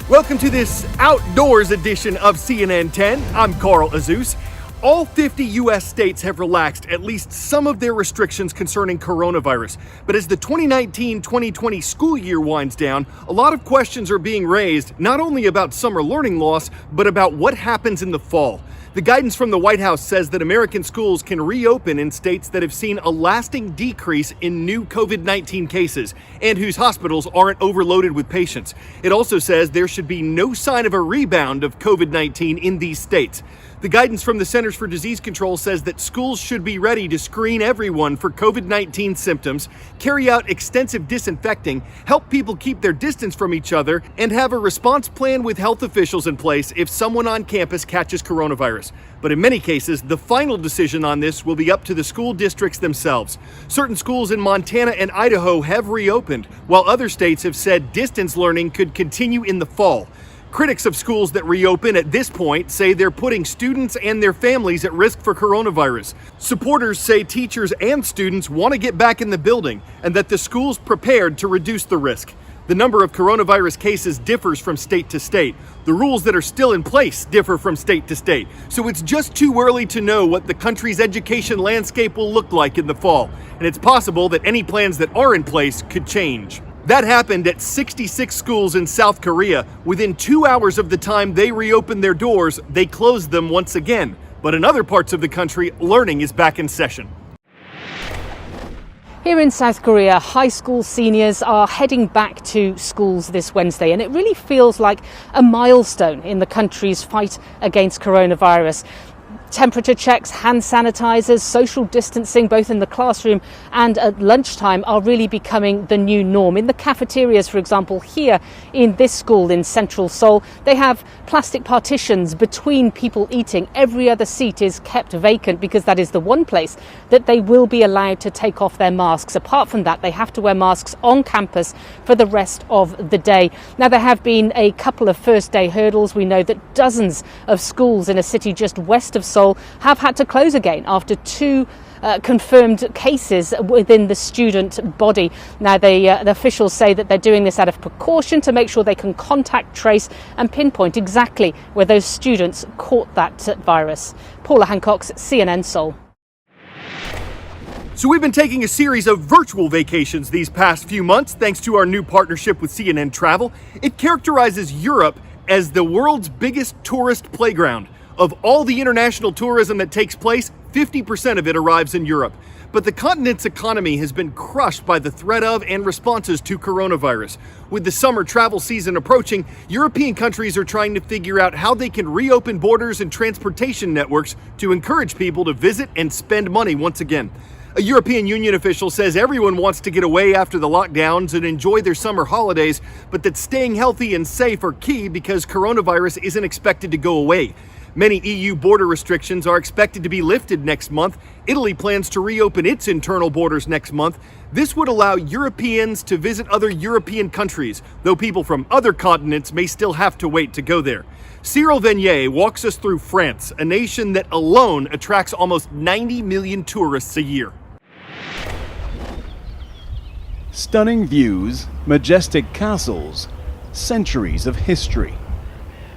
Welcome to this outdoors edition of CNN 10. I'm Carl Azuz. All 50 U.S. states have relaxed at least some of their restrictions concerning coronavirus. But as the 2019-2020 school year winds down, a lot of questions are being raised, not only about summer learning loss, but about what happens in the fall. The guidance from the White House says that American schools can reopen in states that have seen a lasting decrease in new COVID-19 cases and whose hospitals aren't overloaded with patients. It also says there should be no sign of a rebound of COVID-19 in these states. The guidance from the Centers for Disease Control says that schools should be ready to screen everyone for COVID-19 symptoms, carry out extensive disinfecting, help people keep their distance from each other, and have a response plan with health officials in place if someone on campus catches coronavirus. But in many cases, the final decision on this will be up to the school districts themselves. Certain schools in Montana and Idaho have reopened, while other states have said distance learning could continue in the fall. Critics of schools that reopen at this point say they're putting students and their families at risk for coronavirus. Supporters say teachers and students want to get back in the building and that the school's prepared to reduce the risk. The number of coronavirus cases differs from state to state. The rules that are still in place differ from state to state. So it's just too early to know what the country's education landscape will look like in the fall. And it's possible that any plans that are in place could change. That happened at 66 schools in South Korea. Within 2 hours of the time they reopened their doors, they closed them once again. But in other parts of the country, learning is back in session. Here in South Korea, high school seniors are heading back to schools this Wednesday, and it really feels like a milestone in the country's fight against coronavirus. Temperature checks, hand sanitizers, social distancing, both in the classroom and at lunchtime, are really becoming the new norm. In the cafeterias, for example, here in this school in central Seoul, they have plastic partitions between people eating. Every other seat is kept vacant because that is the one place that they will be allowed to take off their masks. Apart from that, they have to wear masks on campus for the rest of the day. Now, there have been a couple of first day hurdles. We know that dozens of schools in a city just west of Seoul have had to close again after two confirmed cases within the student body. Now, the officials say that they're doing this out of precaution to make sure they can contact trace and pinpoint exactly where those students caught that virus. Paula Hancock, CNN Seoul. So we've been taking a series of virtual vacations these past few months thanks to our new partnership with CNN Travel. It characterizes Europe as the world's biggest tourist playground. Of all the international tourism that takes place, 50% of it arrives in Europe. But the continent's economy has been crushed by the threat of and responses to coronavirus. With the summer travel season approaching, European countries are trying to figure out how they can reopen borders and transportation networks to encourage people to visit and spend money once again. A European Union official says everyone wants to get away after the lockdowns and enjoy their summer holidays, but that staying healthy and safe are key because coronavirus isn't expected to go away. Many EU border restrictions are expected to be lifted next month. Italy plans to reopen its internal borders next month. This would allow Europeans to visit other European countries, though people from other continents may still have to wait to go there. Cyril Venier walks us through France, a nation that alone attracts almost 90 million tourists a year. Stunning views, majestic castles, centuries of history.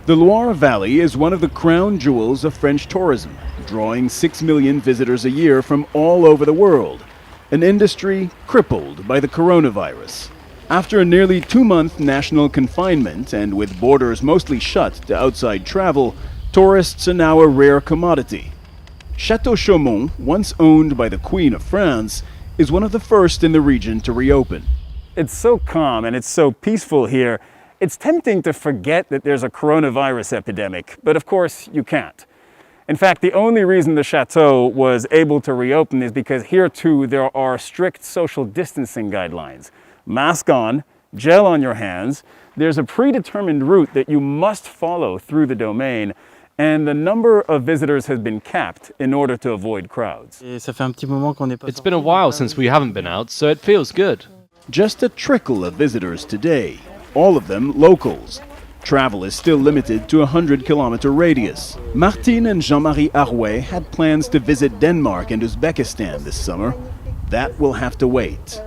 The Loire Valley is one of the crown jewels of French tourism, drawing 6 million visitors a year from all over the world, an industry crippled by the coronavirus. After a nearly 2-month national confinement and with borders mostly shut to outside travel, tourists are now a rare commodity. Château Chaumont, once owned by the Queen of France, is one of the first in the region to reopen. It's so calm and it's so peaceful here. It's tempting to forget that there's a coronavirus epidemic, but of course you can't. In fact, the only reason the chateau was able to reopen is because here too there are strict social distancing guidelines. Mask on, gel on your hands, there's a predetermined route that you must follow through the domain, and the number of visitors has been capped in order to avoid crowds. It's been a while since we haven't been out, so it feels good. Just a trickle of visitors today, all of them locals. Travel is still limited to a 100-kilometer radius. Martine and Jean-Marie Arouet had plans to visit Denmark and Uzbekistan this summer. That will have to wait.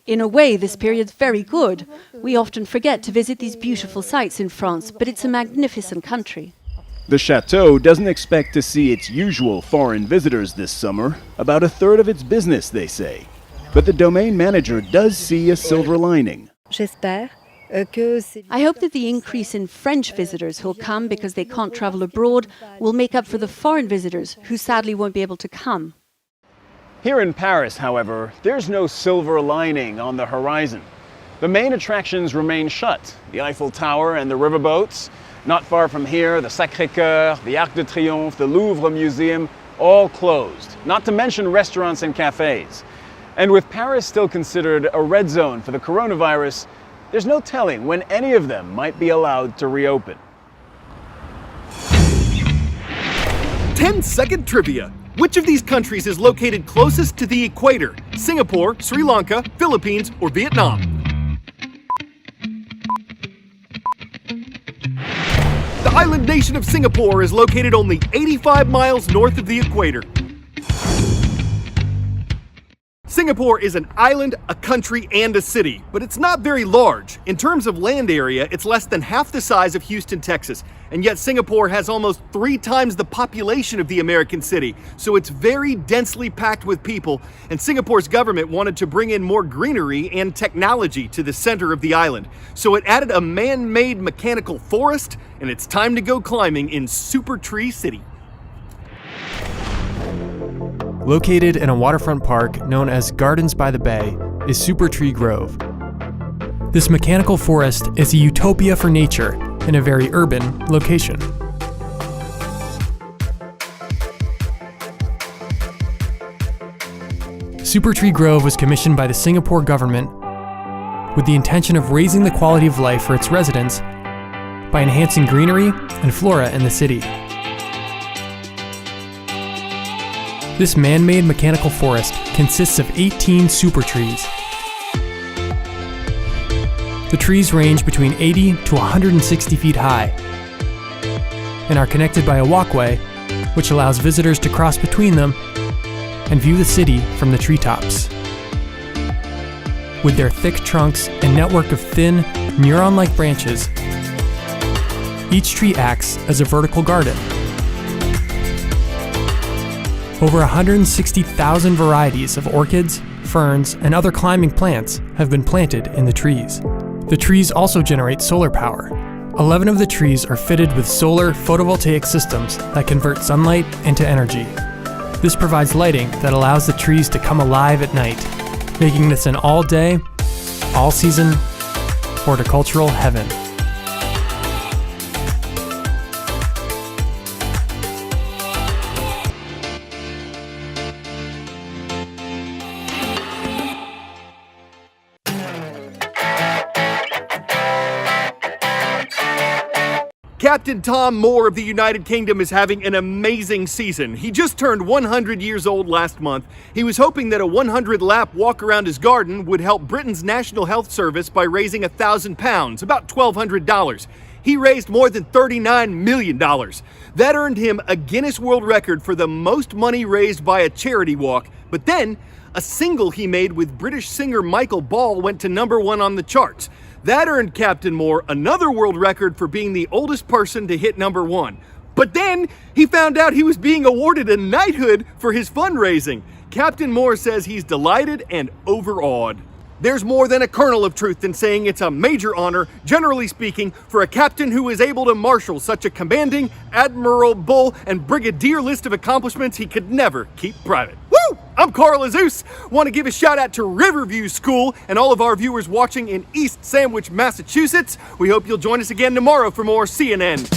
In a way, this period's very good. We often forget to visit these beautiful sites in France, but it's a magnificent country. The chateau doesn't expect to see its usual foreign visitors this summer, about a third of its business, they say. But the domain manager does see a silver lining. I hope that the increase in French visitors who'll come because they can't travel abroad will make up for the foreign visitors who sadly won't be able to come. Here in Paris, however, there's no silver lining on the horizon. The main attractions remain shut. The Eiffel Tower and the riverboats. Not far from here, the Sacré-Cœur, the Arc de Triomphe, the Louvre Museum, all closed. Not to mention restaurants and cafes. And with Paris still considered a red zone for the coronavirus, there's no telling when any of them might be allowed to reopen. 10-second trivia. Which of these countries is located closest to the equator? Singapore, Sri Lanka, Philippines, or Vietnam? The island nation of Singapore is located only 85 miles north of the equator. Singapore is an island, a country, and a city, but it's not very large. In terms of land area, it's less than half the size of Houston, Texas, and yet Singapore has almost 3 times the population of the American city, so it's very densely packed with people, and Singapore's government wanted to bring in more greenery and technology to the center of the island. So it added a man-made mechanical forest, and it's time to go climbing in Super Tree City. Located in a waterfront park known as Gardens by the Bay is Super Tree Grove. This mechanical forest is a utopia for nature in a very urban location. Super Tree Grove was commissioned by the Singapore government with the intention of raising the quality of life for its residents by enhancing greenery and flora in the city. This man-made mechanical forest consists of 18 super trees. The trees range between 80 to 160 feet high and are connected by a walkway which allows visitors to cross between them and view the city from the treetops. With their thick trunks and network of thin, neuron-like branches, each tree acts as a vertical garden. Over 160,000 varieties of orchids, ferns, and other climbing plants have been planted in the trees. The trees also generate solar power. 11 of the trees are fitted with solar photovoltaic systems that convert sunlight into energy. This provides lighting that allows the trees to come alive at night, making this an all-day, all-season horticultural heaven. Captain Tom Moore of the United Kingdom is having an amazing season. He just turned 100 years old last month. He was hoping that a 100-lap walk around his garden would help Britain's National Health Service by raising £1,000, about $1,200. He raised more than $39 million. That earned him a Guinness World Record for the most money raised by a charity walk. But then, a single he made with British singer Michael Ball went to #1 on the charts. That earned Captain Moore another world record for being the oldest person to hit #1. But then he found out he was being awarded a knighthood for his fundraising. Captain Moore says he's delighted and overawed. There's more than a kernel of truth in saying it's a major honor, generally speaking, for a captain who is able to marshal such a commanding, admirable, and brigadier list of accomplishments he could never keep private. Woo! I'm Carl Azus. Want to give a shout out to Riverview School and all of our viewers watching in East Sandwich, Massachusetts. We hope you'll join us again tomorrow for more CNN.